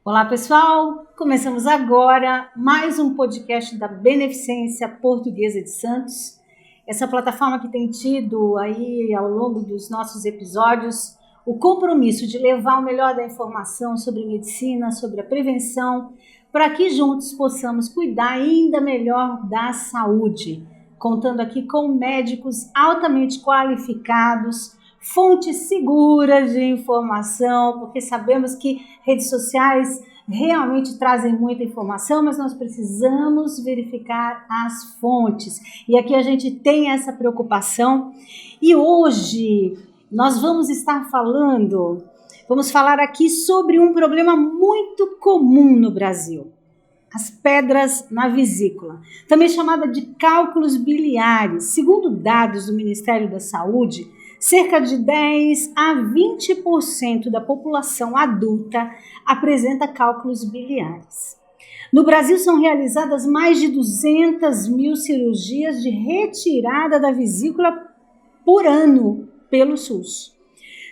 Olá, pessoal! Começamos agora mais um podcast da Beneficência Portuguesa de Santos. Essa plataforma que tem tido aí ao longo dos nossos episódios o compromisso de levar o melhor da informação sobre medicina, sobre a prevenção, para que juntos possamos cuidar ainda melhor da saúde, contando aqui com médicos altamente qualificados, fontes seguras de informação, porque sabemos que redes sociais realmente trazem muita informação, mas nós precisamos verificar as fontes. E aqui a gente tem essa preocupação. E hoje nós vamos falar aqui sobre um problema muito comum no Brasil. As pedras na vesícula, também chamada de cálculos biliares. Segundo dados do Ministério da Saúde, cerca de 10 a 20% da população adulta apresenta cálculos biliares. No Brasil são realizadas mais de 200 mil cirurgias de retirada da vesícula por ano pelo SUS,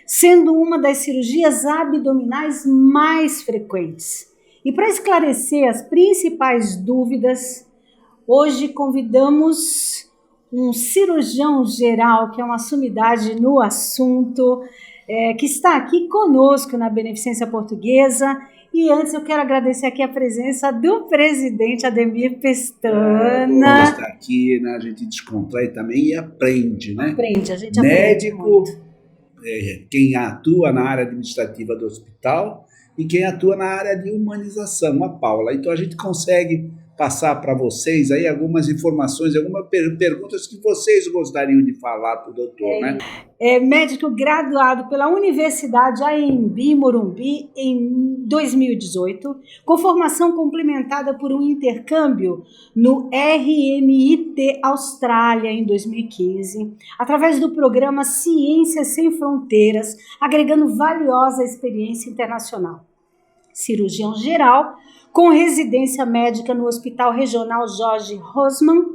sendo uma das cirurgias abdominais mais frequentes. E para esclarecer as principais dúvidas, hoje convidamos um cirurgião geral, que é uma sumidade no assunto, que está aqui conosco na Beneficência Portuguesa. E antes eu quero agradecer aqui a presença do presidente Ademir Pestana. Está aqui, né? A gente descontrai também e aprende, né? Aprende, a gente médico, aprende muito. Quem atua na área administrativa do hospital e quem atua na área de humanização, a Paula. Então a gente consegue passar para vocês aí algumas informações, algumas perguntas que vocês gostariam de falar para o doutor, né? É médico graduado pela Universidade AMB Morumbi em 2018, com formação complementada por um intercâmbio no RMIT Austrália em 2015, através do programa Ciências Sem Fronteiras, agregando valiosa experiência internacional. Cirurgião geral, com residência médica no Hospital Regional Jorge Rossmann,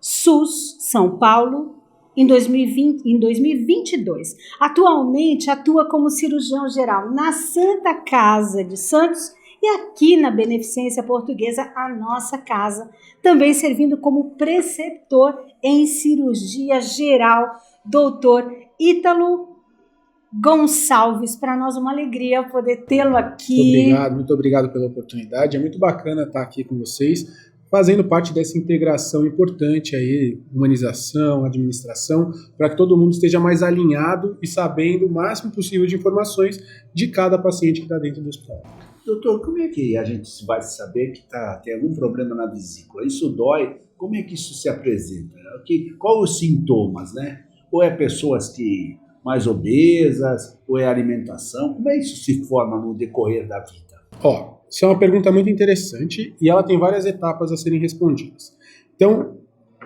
SUS, São Paulo, em 2022. Atualmente atua como cirurgião geral na Santa Casa de Santos e aqui na Beneficência Portuguesa, a nossa casa, também servindo como preceptor em cirurgia geral, doutor Ítalo Gonçalves. Para nós uma alegria poder tê-lo aqui. Muito obrigado pela oportunidade. É muito bacana estar aqui com vocês, fazendo parte dessa integração importante aí, humanização, administração, para que todo mundo esteja mais alinhado e sabendo o máximo possível de informações de cada paciente que está dentro do hospital. Doutor, como é que a gente vai saber que tem algum problema na vesícula? Isso dói? Como é que isso se apresenta? Qual os sintomas, né? Ou é pessoas que mais obesas, ou é alimentação? Como é que isso se forma no decorrer da vida? Isso é uma pergunta muito interessante e ela tem várias etapas a serem respondidas. Então,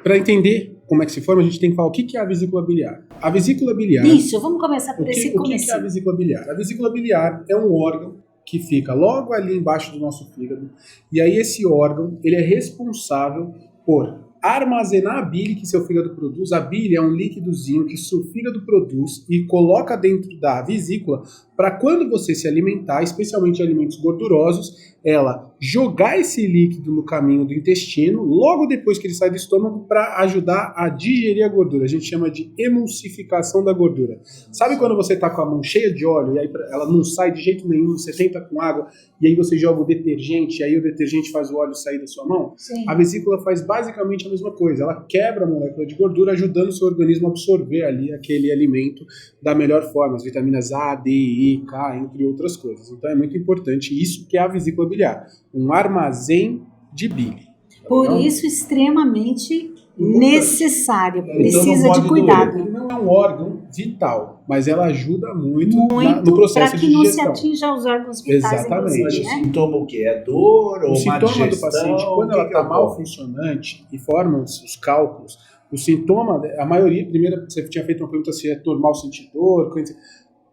para entender como é que se forma, a gente tem que falar o que é a vesícula biliar. A vesícula biliar... Isso, vamos começar por esse começo. O que é a vesícula biliar? A vesícula biliar é um órgão que fica logo ali embaixo do nosso fígado, e aí esse órgão ele é responsável por armazenar a bile que seu fígado produz. A bile é um líquidozinho que seu fígado produz e coloca dentro da vesícula para quando você se alimentar, especialmente alimentos gordurosos, ela jogar esse líquido no caminho do intestino, logo depois que ele sai do estômago, para ajudar a digerir a gordura. A gente chama de emulsificação da gordura. Sabe quando você está com a mão cheia de óleo e aí ela não sai de jeito nenhum, você tenta com água e aí você joga o detergente e aí o detergente faz o óleo sair da sua mão? Sim. A vesícula faz basicamente a mesma coisa. Ela quebra a molécula de gordura, ajudando o seu organismo a absorver ali aquele alimento da melhor forma, as vitaminas A, D, E, K, entre outras coisas. Então é muito importante isso que é a vesícula biliar, um armazém de bile. Por isso, extremamente necessário, precisa de cuidado. Ele não é um órgão vital, mas ela ajuda muito no processo de digestão. Para que não se atinja os órgãos vitais. Exatamente. Mas o sintoma o quê? É dor ou má digestão? O sintoma do paciente, quando ela está mal funcionante e formam os cálculos, o sintoma, a maioria, primeiro você tinha feito uma pergunta se é normal sentir dor,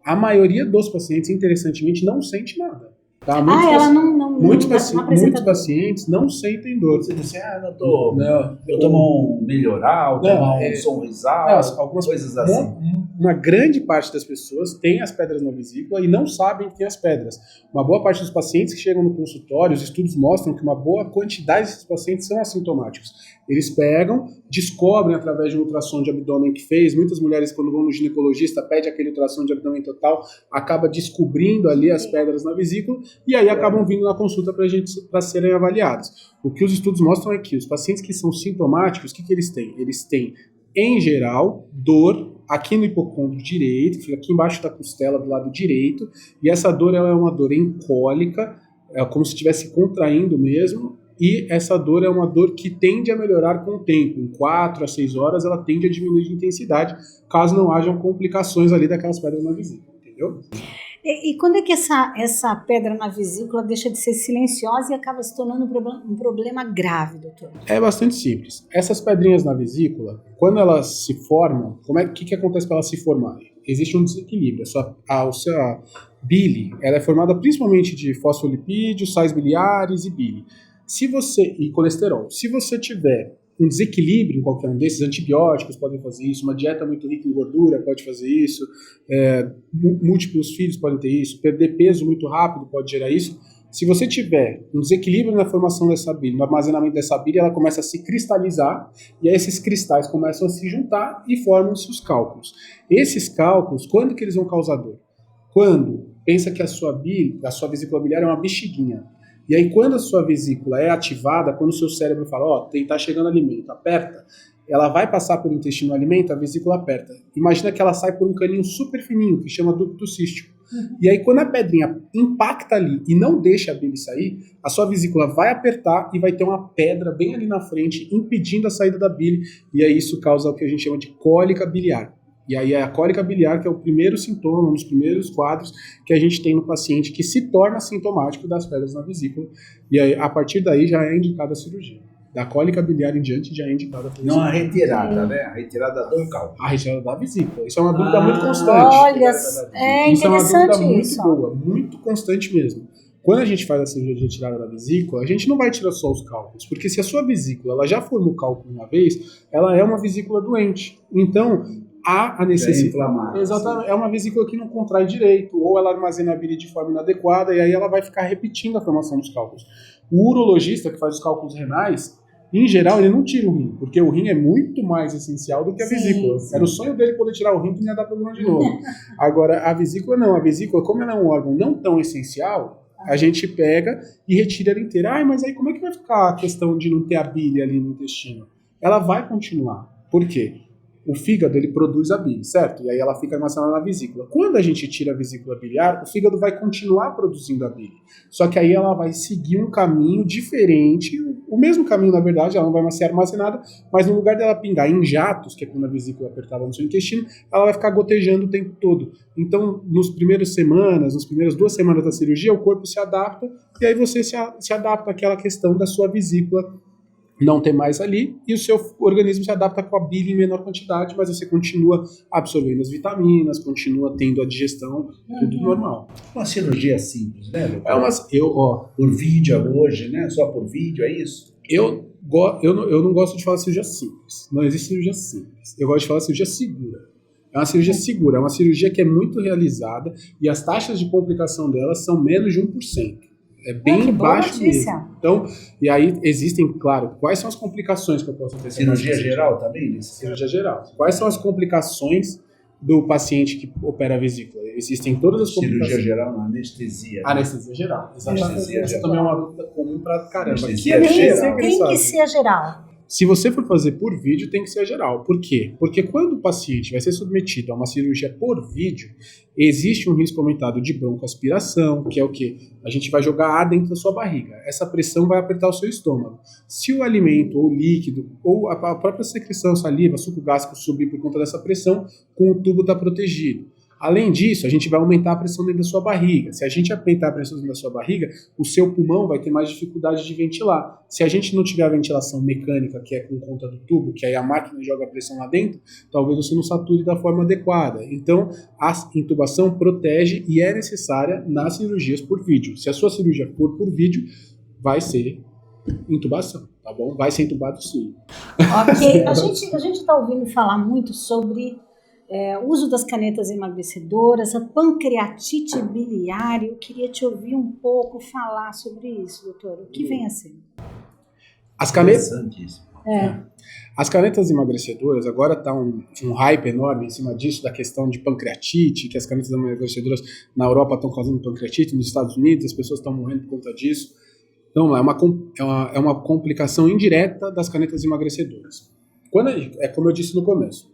a maioria dos pacientes, interessantemente, não sente nada. Tá? Ela não Muitos apresenta dor. pacientes não sentem dor. Você diz assim, não tô. Não, Eu tomo um melhoral, tomar um sonrisal, algumas coisas assim. Uma grande parte das pessoas tem as pedras na vesícula e não sabem que tem as pedras. Uma boa parte dos pacientes que chegam no consultório, os estudos mostram que uma boa quantidade desses pacientes são assintomáticos. Eles pegam, descobrem através de um ultrassom de abdômen que fez. Muitas mulheres, quando vão no ginecologista, pedem aquele ultrassom de abdômen total, acaba descobrindo ali as pedras na vesícula e aí acabam vindo na consulta para serem avaliados. O que os estudos mostram é que os pacientes que são sintomáticos, o que eles têm? Eles têm, em geral, dor aqui no hipocôndrio direito, fica aqui embaixo da costela do lado direito, e essa dor ela é uma dor encólica, é como se estivesse contraindo mesmo, e essa dor é uma dor que tende a melhorar com o tempo. Em 4 a 6 horas ela tende a diminuir de intensidade, caso não hajam complicações ali daquelas pedras na vesícula, entendeu? E quando é que essa pedra na vesícula deixa de ser silenciosa e acaba se tornando um problema grave, doutor? É bastante simples. Essas pedrinhas na vesícula, quando elas se formam, o que acontece para elas se formarem? Existe um desequilíbrio. A bile ela é formada principalmente de fosfolipídios, sais biliares e bile. E colesterol. Se você tiver um desequilíbrio em qualquer um desses, antibióticos podem fazer isso, uma dieta muito rica em gordura pode fazer isso, múltiplos filhos podem ter isso, perder peso muito rápido pode gerar isso. Se você tiver um desequilíbrio na formação dessa bile, no armazenamento dessa bile, ela começa a se cristalizar, e aí esses cristais começam a se juntar e formam-se os cálculos. Esses cálculos, quando que eles vão causar dor? Quando pensa que a sua vesícula biliar é uma bexiguinha. E aí, quando a sua vesícula é ativada, quando o seu cérebro fala, tá chegando alimento, aperta, ela vai passar pelo intestino alimento, a vesícula aperta. Imagina que ela sai por um caninho super fininho, que chama ducto cístico. E aí, quando a pedrinha impacta ali e não deixa a bile sair, a sua vesícula vai apertar e vai ter uma pedra bem ali na frente, impedindo a saída da bile, e aí isso causa o que a gente chama de cólica biliar. E aí é a cólica biliar que é o primeiro sintoma, um dos primeiros quadros que a gente tem no paciente que se torna sintomático das pedras na vesícula. E aí, a partir daí já é indicada a cirurgia. Da cólica biliar em diante já é indicada a cirurgia. Não a retirada, né? A retirada do cálculo. A retirada da vesícula. Isso é uma dúvida muito constante. Olha, é isso interessante é uma dúvida muito isso. boa, muito constante mesmo. Quando a gente faz a cirurgia de retirada da vesícula, a gente não vai tirar só os cálculos, porque se a sua vesícula ela já formou cálculo uma vez, ela é uma vesícula doente. Então, há a necessidade. Exatamente. É uma vesícula que não contrai direito, ou ela armazena a bile de forma inadequada, e aí ela vai ficar repetindo a formação dos cálculos. O urologista que faz os cálculos renais, em geral, ele não tira o rim, porque o rim é muito mais essencial do que a vesícula. Sim. Era o sonho dele poder tirar o rim que não ia dar problema de novo. Agora, a vesícula não. A vesícula, como ela é um órgão não tão essencial, a gente pega e retira ela inteira. Mas aí como é que vai ficar a questão de não ter a bile ali no intestino? Ela vai continuar. Por quê? O fígado, ele produz a bile, certo? E aí ela fica armazenada na vesícula. Quando a gente tira a vesícula biliar, o fígado vai continuar produzindo a bile. Só que aí ela vai seguir um caminho diferente, o mesmo caminho, na verdade, ela não vai mais ser armazenada, mas no lugar dela pingar em jatos, que é quando a vesícula apertava no seu intestino, ela vai ficar gotejando o tempo todo. Então, nas primeiras 2 semanas da cirurgia, o corpo se adapta, e aí você se adapta àquela questão da sua vesícula não ter mais ali, e o seu organismo se adapta com a bile em menor quantidade, mas você continua absorvendo as vitaminas, continua tendo a digestão, tudo normal. Uma cirurgia simples, né, doutor? Por vídeo hoje, né? Só por vídeo, é isso? Eu não gosto de falar cirurgia simples. Não existe cirurgia simples. Eu gosto de falar cirurgia segura. É uma cirurgia segura, é uma cirurgia que é muito realizada e as taxas de complicação delas são menos de 1%. É bem baixo mesmo. Então, e aí existem, claro, quais são as complicações que eu posso ter? Cirurgia geral também? Cirurgia geral. Quais são as complicações do paciente que opera a vesícula? Existem todas as complicações. Cirurgia geral na anestesia. Anestesia geral, exatamente. Essa também é uma dúvida comum pra caramba. Anestesia geral. Tem que ser geral. Se você for fazer por vídeo, tem que ser geral. Por quê? Porque quando o paciente vai ser submetido a uma cirurgia por vídeo, existe um risco aumentado de broncoaspiração, que é o quê? A gente vai jogar ar dentro da sua barriga. Essa pressão vai apertar o seu estômago. Se o alimento, ou o líquido, ou a própria secreção, saliva, suco gástrico subir por conta dessa pressão, com o tubo está protegido. Além disso, a gente vai aumentar a pressão dentro da sua barriga. Se a gente aumentar a pressão dentro da sua barriga, o seu pulmão vai ter mais dificuldade de ventilar. Se a gente não tiver a ventilação mecânica, que é com conta do tubo, que aí a máquina joga a pressão lá dentro, talvez você não sature da forma adequada. Então, a intubação protege e é necessária nas cirurgias por vídeo. Se a sua cirurgia for por vídeo, vai ser intubação, tá bom? Vai ser intubado sim. Ok, a gente está ouvindo falar muito sobre o uso das canetas emagrecedoras, a pancreatite biliar. Eu queria te ouvir um pouco falar sobre isso, doutor. O que vem a ser? As canetas emagrecedoras, agora está um hype enorme em cima disso, da questão de pancreatite, que as canetas emagrecedoras na Europa estão causando pancreatite, nos Estados Unidos as pessoas estão morrendo por conta disso. Então, é uma complicação indireta das canetas emagrecedoras. Como eu disse no começo,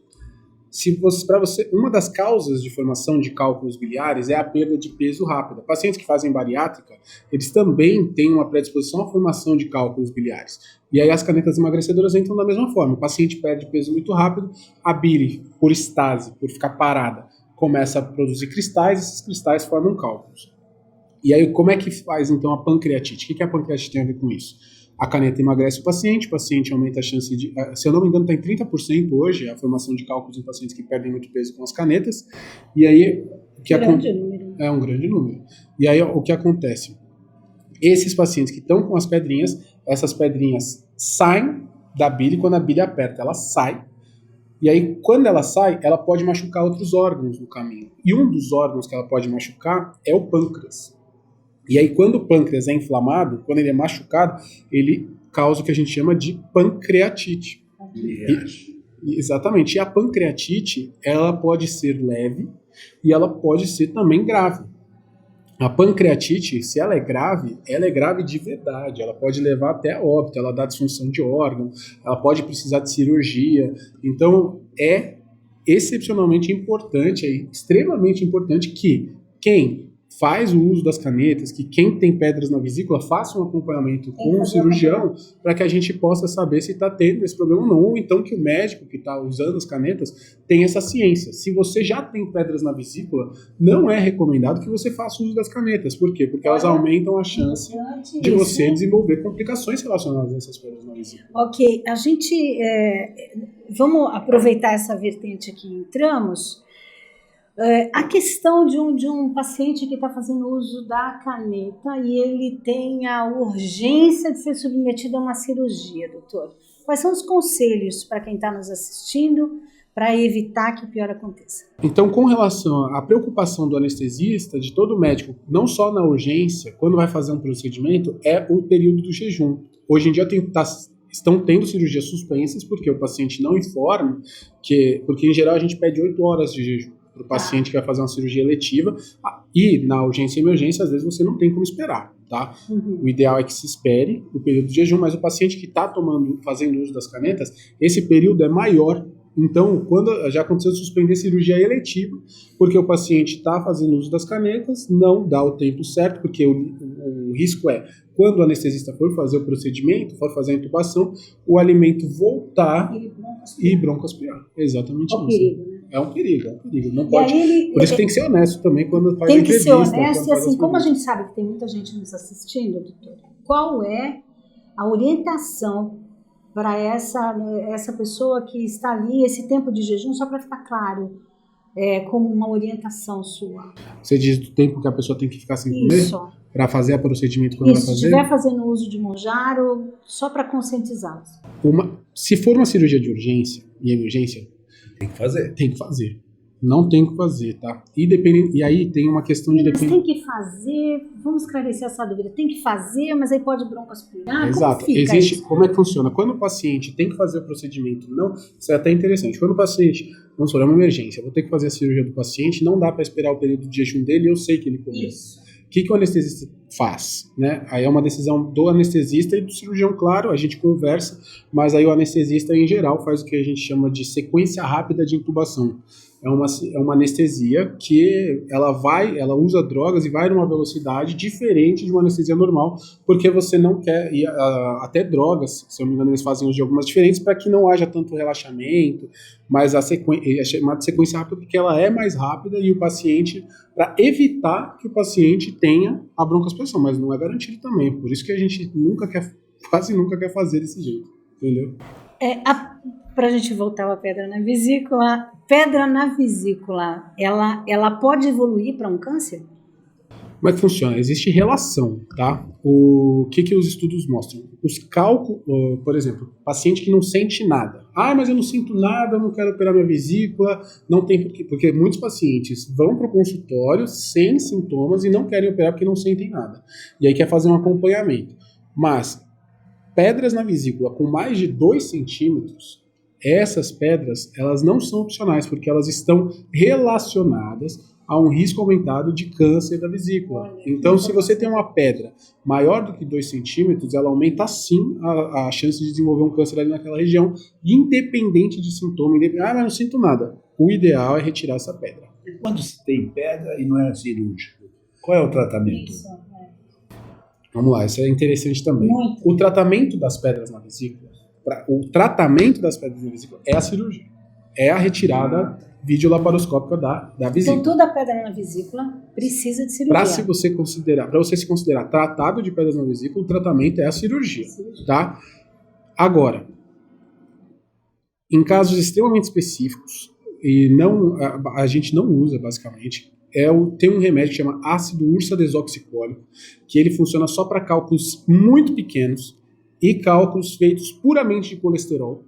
uma das causas de formação de cálculos biliares é a perda de peso rápida. Pacientes que fazem bariátrica, eles também têm uma predisposição à formação de cálculos biliares. E aí as canetas emagrecedoras entram da mesma forma. O paciente perde peso muito rápido, a bile, por estase, por ficar parada, começa a produzir cristais, e esses cristais formam cálculos. E aí, como é que faz, então, a pancreatite? O que a pancreatite tem a ver com isso? A caneta emagrece o paciente aumenta a chance de... Se eu não me engano, está em 30% hoje a formação de cálculos em pacientes que perdem muito peso com as canetas. E aí... Número. É um grande número. E aí, o que acontece? Esses pacientes que estão com as pedrinhas, essas pedrinhas saem da bile, quando a bile aperta, ela sai. E aí, quando ela sai, ela pode machucar outros órgãos no caminho. E um dos órgãos que ela pode machucar é o pâncreas. E aí, quando o pâncreas é inflamado, quando ele é machucado, ele causa o que a gente chama de pancreatite. Exatamente. E a pancreatite, ela pode ser leve e ela pode ser também grave. A pancreatite, se ela é grave de verdade. Ela pode levar até a óbito, ela dá disfunção de órgão, ela pode precisar de cirurgia. Então, é excepcionalmente importante, é extremamente importante que quem faz o uso das canetas, que quem tem pedras na vesícula faça um acompanhamento com o cirurgião para que a gente possa saber se está tendo esse problema ou não, ou então que o médico que está usando as canetas tenha essa ciência. Se você já tem pedras na vesícula, não é recomendado que você faça o uso das canetas. Por quê? Porque elas aumentam a chance de você desenvolver complicações relacionadas a essas pedras na vesícula. Ok, a gente... vamos aproveitar essa vertente que entramos. A questão de um paciente que está fazendo uso da caneta e ele tem a urgência de ser submetido a uma cirurgia, doutor. Quais são os conselhos para quem está nos assistindo para evitar que o pior aconteça? Então, com relação à preocupação do anestesista, de todo médico, não só na urgência, quando vai fazer um procedimento, é o período do jejum. Hoje em dia estão tendo cirurgias suspensas porque o paciente não informa, porque em geral a gente pede 8 horas de jejum para o paciente que vai fazer uma cirurgia eletiva, e na urgência e emergência, às vezes você não tem como esperar, tá? Uhum. O ideal é que se espere o período de jejum, mas o paciente que está fazendo uso das canetas, esse período é maior. Então, quando já aconteceu de suspender cirurgia eletiva, porque o paciente está fazendo uso das canetas, não dá o tempo certo, porque o risco é, quando o anestesista for fazer o procedimento, for fazer a intubação, o alimento voltar e broncoaspirar. Exatamente isso. Perigo, né? É um perigo. Não pode. Por isso que tem que ser honesto também quando faz a entrevista. Tem que ser honesto, e assim, como a gente sabe que tem muita gente nos assistindo, doutor, qual é a orientação para essa pessoa que está ali, esse tempo de jejum, só para ficar claro, como uma orientação sua? Você diz do tempo que a pessoa tem que ficar sem comer? Isso. Para fazer o procedimento quando vai fazer? Se estiver fazendo uso de Mounjaro, só para conscientizá-los. Se for uma cirurgia de urgência e emergência, tem que fazer. Tem que fazer. Não tem que fazer, tá? E aí tem uma questão de... Mas tem que fazer, vamos esclarecer essa dúvida, tem que fazer, mas aí pode broncoaspirar? Exato. Como é que funciona? Quando o paciente tem que fazer o procedimento, isso é até interessante. Quando o paciente, vamos falar, é uma emergência, vou ter que fazer a cirurgia do paciente, não dá para esperar o período de jejum dele, eu sei que ele comeu. Isso. O que o anestesista faz, né? Aí é uma decisão do anestesista e do cirurgião, claro, a gente conversa, mas aí o anestesista em geral faz o que a gente chama de sequência rápida de intubação. É uma anestesia que ela usa drogas e vai numa velocidade diferente de uma anestesia normal, porque você não quer, e até drogas, se eu não me engano, eles fazem uso de algumas diferentes para que não haja tanto relaxamento, mas é chamada de sequência rápida porque ela é mais rápida e o paciente, para evitar que o paciente tenha a broncoaspiração, mas não é garantido também, por isso que a gente quase nunca quer fazer desse jeito, entendeu? Para a gente voltar à pedra na vesícula, ela pode evoluir para um câncer? Como é que funciona? Existe relação, tá? O que os estudos mostram? Os cálculos, por exemplo, paciente que não sente nada. Ah, mas eu não sinto nada, eu não quero operar minha vesícula, não tem porquê. Porque muitos pacientes vão para o consultório sem sintomas e não querem operar porque não sentem nada. E aí quer fazer um acompanhamento. Mas pedras na vesícula com mais de 2 centímetros, essas pedras, elas não são opcionais, porque elas estão relacionadas a um risco aumentado de câncer da vesícula. Então, se você tem uma pedra maior do que 2 centímetros, ela aumenta sim a chance de desenvolver um câncer ali naquela região, independente de sintoma. Mas não sinto nada. O ideal é retirar essa pedra. E quando se tem pedra e não é cirúrgico, qual é o tratamento? Vamos lá, isso é interessante também. Muito. O tratamento das pedras na vesícula é a cirurgia. É a retirada videolaparoscópica da vesícula. Então toda pedra na vesícula precisa de cirurgia. Para você se considerar tratado de pedras na vesícula, o tratamento é a cirurgia, tá? Agora, em casos extremamente específicos, e a gente não usa basicamente, tem um remédio que chama ácido ursodesoxicólico, que ele funciona só para cálculos muito pequenos e cálculos feitos puramente de colesterol.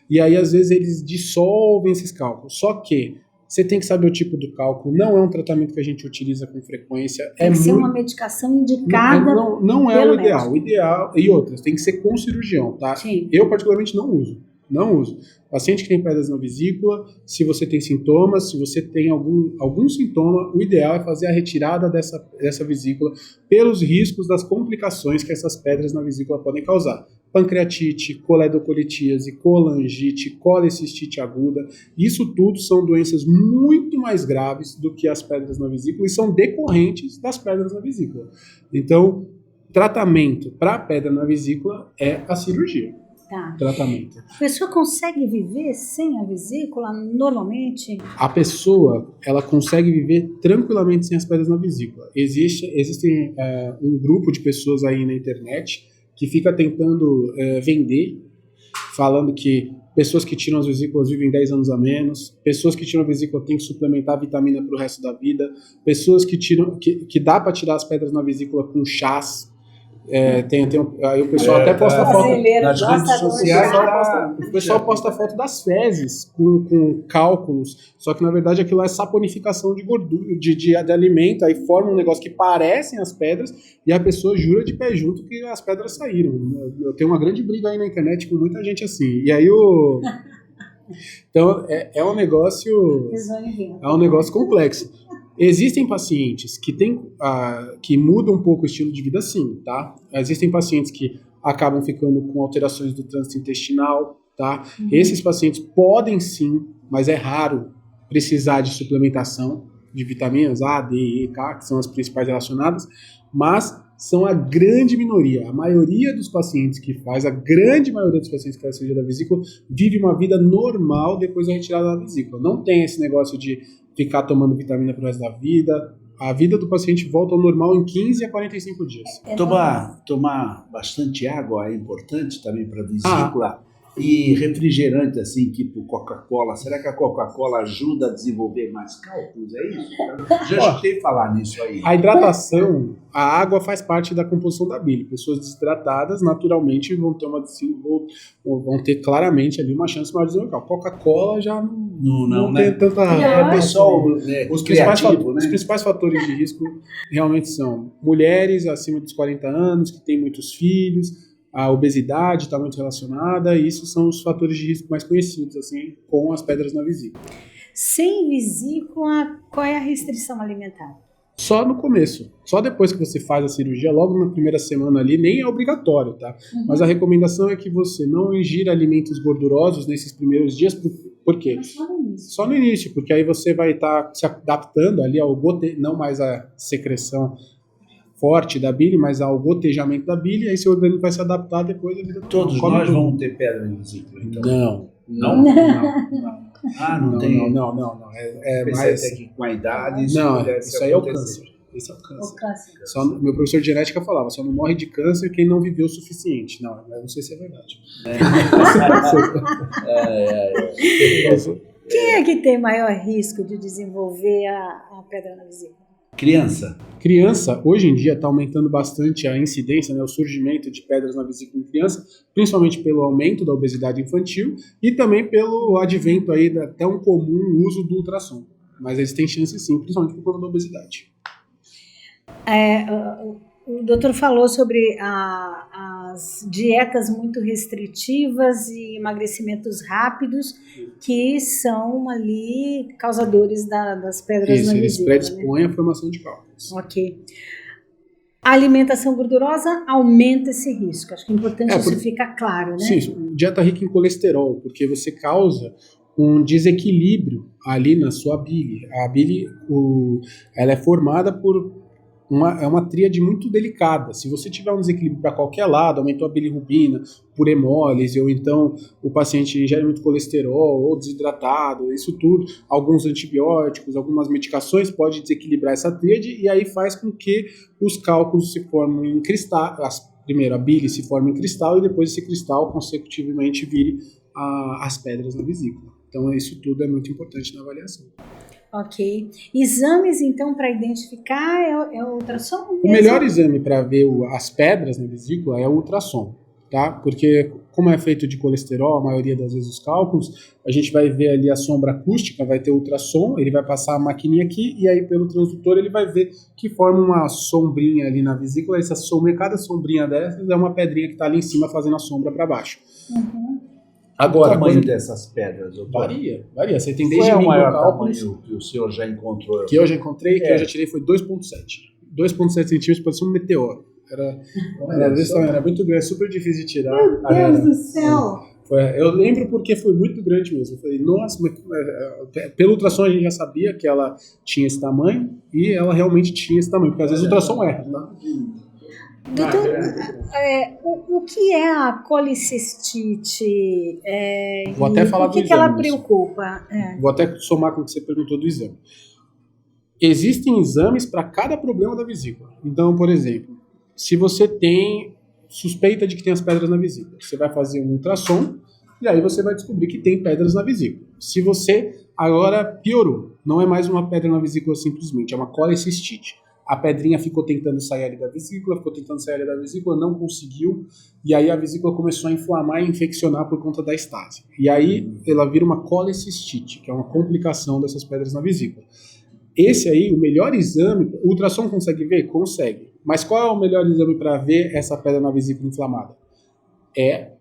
E aí, às vezes, eles dissolvem esses cálculos. Só que você tem que saber o tipo do cálculo. Não é um tratamento que a gente utiliza com frequência. Tem que ser uma medicação indicada. Não é o ideal. O ideal, e outras, tem que ser com cirurgião, tá? Sim. Eu, particularmente, não uso. Não uso. Paciente que tem pedras na vesícula, se você tem sintomas, se você tem algum sintoma, o ideal é fazer a retirada dessa vesícula pelos riscos das complicações que essas pedras na vesícula podem causar. Pancreatite, coledocolitíase, colangite, colecistite aguda, isso tudo são doenças muito mais graves do que as pedras na vesícula e são decorrentes das pedras na vesícula. Então, tratamento para pedra na vesícula é a cirurgia. Tá. Tratamento. A pessoa consegue viver sem a vesícula normalmente? A pessoa, ela consegue viver tranquilamente sem as pedras na vesícula. Existem um grupo de pessoas aí na internet que fica tentando vender, falando que pessoas que tiram as vesículas vivem 10 anos a menos, pessoas que tiram a vesícula têm que suplementar vitamina para o resto da vida, pessoas que dá para tirar as pedras na vesícula com chás. Aí o pessoal até posta foto nas redes sociais. O pessoal posta foto das fezes com cálculos, só que na verdade aquilo é saponificação de gordura, de alimento, aí forma um negócio que parecem as pedras e a pessoa jura de pé junto que as pedras saíram. Eu tenho uma grande briga aí na internet com muita gente assim. E aí então é um negócio complexo. Existem pacientes que mudam um pouco o estilo de vida, sim, tá? Existem pacientes que acabam ficando com alterações do trânsito intestinal, tá? Uhum. Esses pacientes podem sim, mas é raro, precisar de suplementação de vitaminas A, D, E, K, que são as principais relacionadas, mas são a grande minoria. A maioria dos pacientes que faz a cirurgia da vesícula vive uma vida normal depois da retirada da vesícula. Não tem esse negócio de ficar tomando vitamina pro resto da vida. A vida do paciente volta ao normal em 15 a 45 dias. Tomar bastante água é importante também para a vesícula. E refrigerante, assim, tipo Coca-Cola. Será que a Coca-Cola ajuda a desenvolver mais cálculos? É isso? Já escutei falar nisso aí. A hidratação, a água faz parte da composição da bile. Pessoas desidratadas, naturalmente, vão ter claramente ali uma chance maior de desenvolver. Coca-Cola já não tem tanta... Os principais fatores de risco realmente são mulheres acima dos 40 anos, que têm muitos filhos, a obesidade está muito relacionada, e isso são os fatores de risco mais conhecidos, assim, com as pedras na vesícula. Sem vesícula, qual é a restrição alimentar? Só no começo. Só depois que você faz a cirurgia, logo na primeira semana ali, nem é obrigatório, tá? Mas a recomendação é que você não ingira alimentos gordurosos nesses primeiros dias. Por quê? Mas só no início. Só no início, porque aí você vai estar se adaptando ali ao não mais a secreção forte da bile, mas ao gotejamento da bile, aí seu organismo vai se adaptar depois. Todos nós vamos ter pedra na vesícula, então? Não. Não. Ah, não tem? Não. É mais... até que com a idade isso Não, pudesse isso aí é o acontecer. câncer. Esse é o O câncer. câncer. Meu professor de genética falava, só não morre de câncer quem não viveu o suficiente. Não, eu não sei se é verdade. Quem é que tem maior risco de desenvolver a pedra na vesícula? Criança, hoje em dia, está aumentando bastante a incidência, né, o surgimento de pedras na vesícula em criança, principalmente pelo aumento da obesidade infantil e também pelo advento aí da tão comum uso do ultrassom. Mas eles têm chance sim, principalmente por conta da obesidade. O doutor falou sobre as dietas muito restritivas e emagrecimentos rápidos que são ali causadores das pedras na vesícula. Eles predispõem à formação de cálculos. Ok. A alimentação gordurosa aumenta esse risco. Acho que é importante isso ficar claro, né? Sim, dieta rica em colesterol, porque você causa um desequilíbrio ali na sua bile. A bile, ela é formada por uma tríade muito delicada. Se você tiver um desequilíbrio para qualquer lado, aumentou a bilirrubina por hemólise, ou então o paciente ingere muito colesterol, ou desidratado, isso tudo, alguns antibióticos, algumas medicações, pode desequilibrar essa tríade, e aí faz com que os cálculos se formem em cristal. Primeiro a bile se forma em cristal, e depois esse cristal consecutivamente vire as pedras na vesícula. Então isso tudo é muito importante na avaliação. Ok. Exames, então, para identificar é o ultrassom? O melhor exame para ver as pedras na vesícula é o ultrassom, tá? Porque, como é feito de colesterol, a maioria das vezes os cálculos, a gente vai ver ali a sombra acústica, vai ter ultrassom, ele vai passar a maquininha aqui, e aí pelo transdutor ele vai ver que forma uma sombrinha ali na vesícula. Essa sombra, cada sombrinha dessas é uma pedrinha que está ali em cima fazendo a sombra para baixo. Uhum. Agora, o tamanho dessas pedras, doutor? Varia. Você tem desde qual é o maior microcálculos, tamanho que o senhor já encontrou? que eu já encontrei, que eu já tirei, foi 2,7. 2,7 centímetros, parecia um meteoro. Era muito grande, super difícil de tirar. Meu Deus do céu! Eu lembro porque foi muito grande mesmo. Eu falei, nossa, pelo ultrassom a gente já sabia que ela tinha esse tamanho, e ela realmente tinha esse tamanho, porque às vezes o ultrassom erra, tá? Doutor, o que é a colicistite? Vou até falar do que exame. Ela preocupa? Vou até somar com o que você perguntou do exame. Existem exames para cada problema da vesícula. Então, por exemplo, se você tem suspeita de que tem as pedras na vesícula, você vai fazer um ultrassom e aí você vai descobrir que tem pedras na vesícula. Se você agora piorou, não é mais uma pedra na vesícula simplesmente, é uma colicistite. A pedrinha ficou tentando sair ali da vesícula, não conseguiu, e aí a vesícula começou a inflamar e infeccionar por conta da estase. E aí ela vira uma colecistite, que é uma complicação dessas pedras na vesícula. Esse aí, o melhor exame, o ultrassom consegue ver? Consegue. Mas qual é o melhor exame para ver essa pedra na vesícula inflamada? É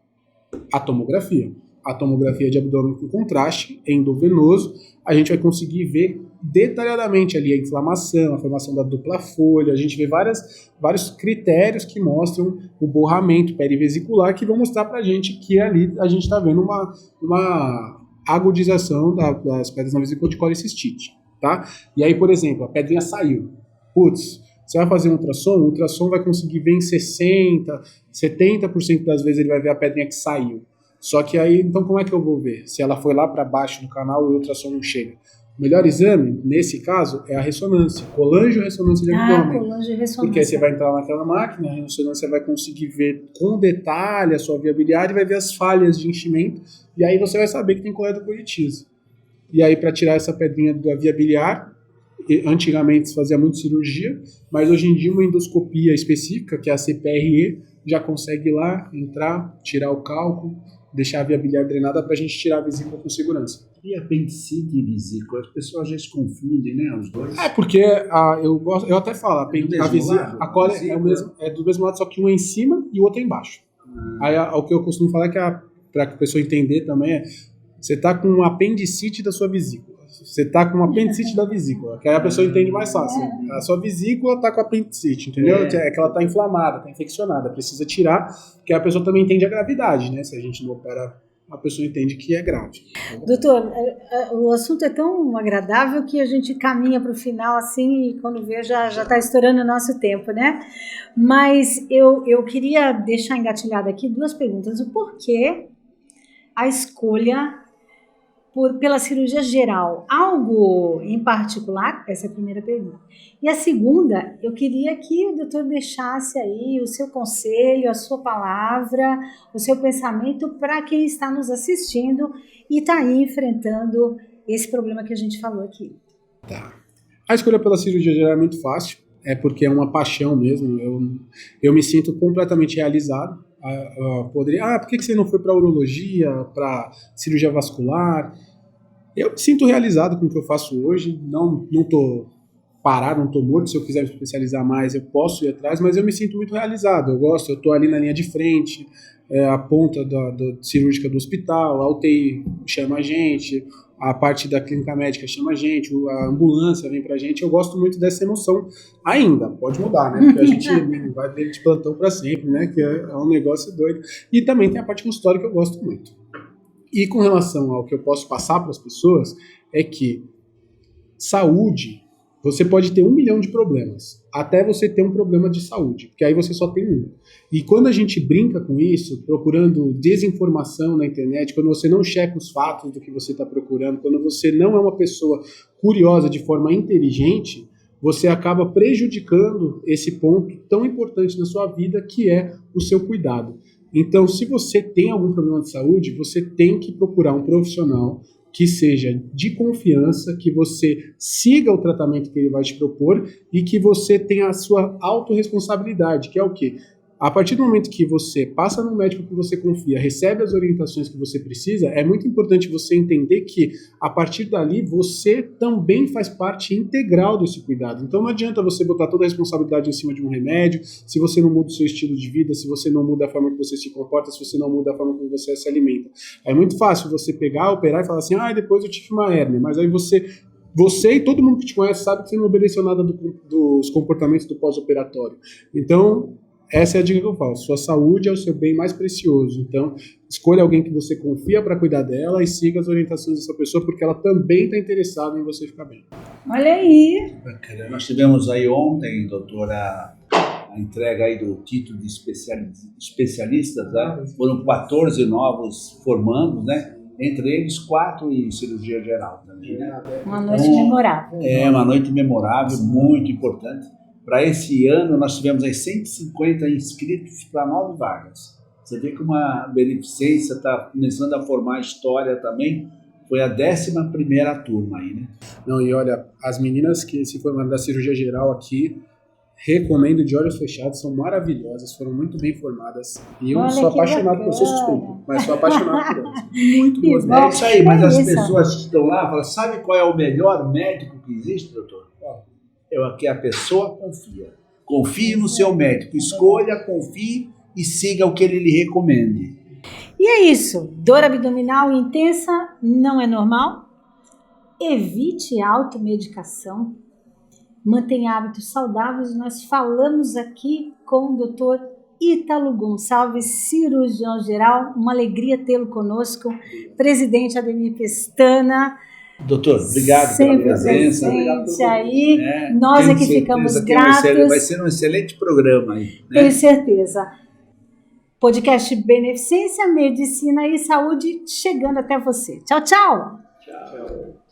a tomografia. A tomografia de abdômen com contraste endovenoso, a gente vai conseguir ver detalhadamente ali a inflamação, a formação da dupla folha, a gente vê vários critérios que mostram o borramento perivesicular, que vão mostrar pra gente que ali a gente está vendo uma agudização das pedras na vesícula de colicistite, tá? E aí, por exemplo, a pedrinha saiu. Putz, você vai fazer um ultrassom, o ultrassom vai conseguir ver em 70% das vezes ele vai ver a pedrinha que saiu. Só que aí, então como é que eu vou ver? Se ela foi lá para baixo do canal e o ultrassom não chega. O melhor exame, nesse caso, é a ressonância. Colangio-ressonância de abdômen. Colangio-ressonância. Porque aí você vai entrar naquela máquina, a ressonância vai conseguir ver com detalhe a sua viabilidade, vai ver as falhas de enchimento, e aí você vai saber que tem coleta colitise. E aí, para tirar essa pedrinha da via biliar, antigamente se fazia muito cirurgia, mas hoje em dia uma endoscopia específica, que é a CPRE, já consegue ir lá, entrar, tirar o cálculo, deixar a via biliar drenada para a gente tirar a vesícula com segurança. E apendicite e vesícula, as pessoas às vezes confundem, né, os dois? Porque eu até falo, a vesícula, a cólica é do mesmo lado, só que um é em cima e o outro é embaixo. Aí o que eu costumo falar é que, para que a pessoa entender também, você está com um apendicite da sua vesícula. você tá com uma apendicite da vesícula, que aí a pessoa entende mais fácil. A sua vesícula tá com apendicite, entendeu? É que ela tá inflamada, tá infeccionada, precisa tirar, que a pessoa também entende a gravidade, né? Se a gente não opera, a pessoa entende que é grave. Doutor, o assunto é tão agradável que a gente caminha para o final assim e quando vê já está estourando o nosso tempo, né? Mas eu queria deixar engatilhada aqui 2 perguntas. O porquê a escolha pela cirurgia geral? Algo em particular? Essa é a primeira pergunta. E a segunda, eu queria que o doutor deixasse aí o seu conselho, a sua palavra, o seu pensamento para quem está nos assistindo e está aí enfrentando esse problema que a gente falou aqui. Tá. A escolha pela cirurgia geral é muito fácil, é porque é uma paixão mesmo. Eu me sinto completamente realizado. Por que você não foi para urologia, para cirurgia vascular? Eu me sinto realizado com o que eu faço hoje, não estou parado, não estou morto. Se eu quiser me especializar mais, eu posso ir atrás, mas eu me sinto muito realizado. Eu gosto, eu estou ali na linha de frente, a ponta da cirúrgica do hospital, a UTI chama a gente, a parte da clínica médica chama a gente, a ambulância vem pra gente. Eu gosto muito dessa emoção ainda, pode mudar, né? Porque a gente não vai ter de plantão para sempre, né? Que é um negócio doido. E também tem a parte consultória que eu gosto muito. E com relação ao que eu posso passar para as pessoas, é que saúde, você pode ter 1 milhão de problemas, até você ter um problema de saúde, porque aí você só tem um. E quando a gente brinca com isso, procurando desinformação na internet, quando você não checa os fatos do que você está procurando, quando você não é uma pessoa curiosa de forma inteligente, você acaba prejudicando esse ponto tão importante na sua vida, que é o seu cuidado. Então, se você tem algum problema de saúde, você tem que procurar um profissional que seja de confiança, que você siga o tratamento que ele vai te propor e que você tenha a sua autorresponsabilidade, que é o quê? A partir do momento que você passa no médico que você confia, recebe as orientações que você precisa, é muito importante você entender que, a partir dali, você também faz parte integral desse cuidado. Então não adianta você botar toda a responsabilidade em cima de um remédio, se você não muda o seu estilo de vida, se você não muda a forma que você se comporta, se você não muda a forma como você se alimenta. É muito fácil você pegar, operar e falar assim, depois eu tive uma hérnia, mas aí você e todo mundo que te conhece sabe que você não obedeceu nada dos comportamentos do pós-operatório. Então, essa é a dica que eu falo. Sua saúde é o seu bem mais precioso. Então, escolha alguém que você confia para cuidar dela e siga as orientações dessa pessoa, porque ela também está interessada em você ficar bem. Olha aí. Bacana. Nós tivemos aí ontem, doutora, a entrega aí do título de especialistas, né? Foram 14 novos formandos, né? Entre eles 4 em cirurgia geral também, né? Uma noite memorável. É, uma noite memorável, muito importante. Para esse ano, nós tivemos aí 150 inscritos para 9 vagas. Você vê que uma beneficência está começando a formar história também. Foi a 11ª turma aí, né? Não, e olha, as meninas que se formaram da cirurgia geral aqui, recomendo de olhos fechados, são maravilhosas, foram muito bem formadas. E eu sou apaixonado por sou suspeito, mas sou apaixonado por elas. Muito boas. É isso aí, mas as pessoas que estão lá falam, sabe qual é o melhor médico que existe, doutor? É que a pessoa confia. Confie no seu médico, escolha, confie e siga o que ele lhe recomende. E é isso. Dor abdominal intensa não é normal? Evite automedicação. Mantenha hábitos saudáveis. Nós falamos aqui com o Dr. Ítalo Gonçalves, cirurgião geral. Uma alegria tê-lo conosco. Presidente Ademir Pestana. Doutor, obrigado pela presença. Aí, nós aqui ficamos gratos. Vai ser um excelente programa aí. Né? Tenho certeza. Podcast Beneficência, Medicina e Saúde chegando até você. Tchau, tchau. Tchau.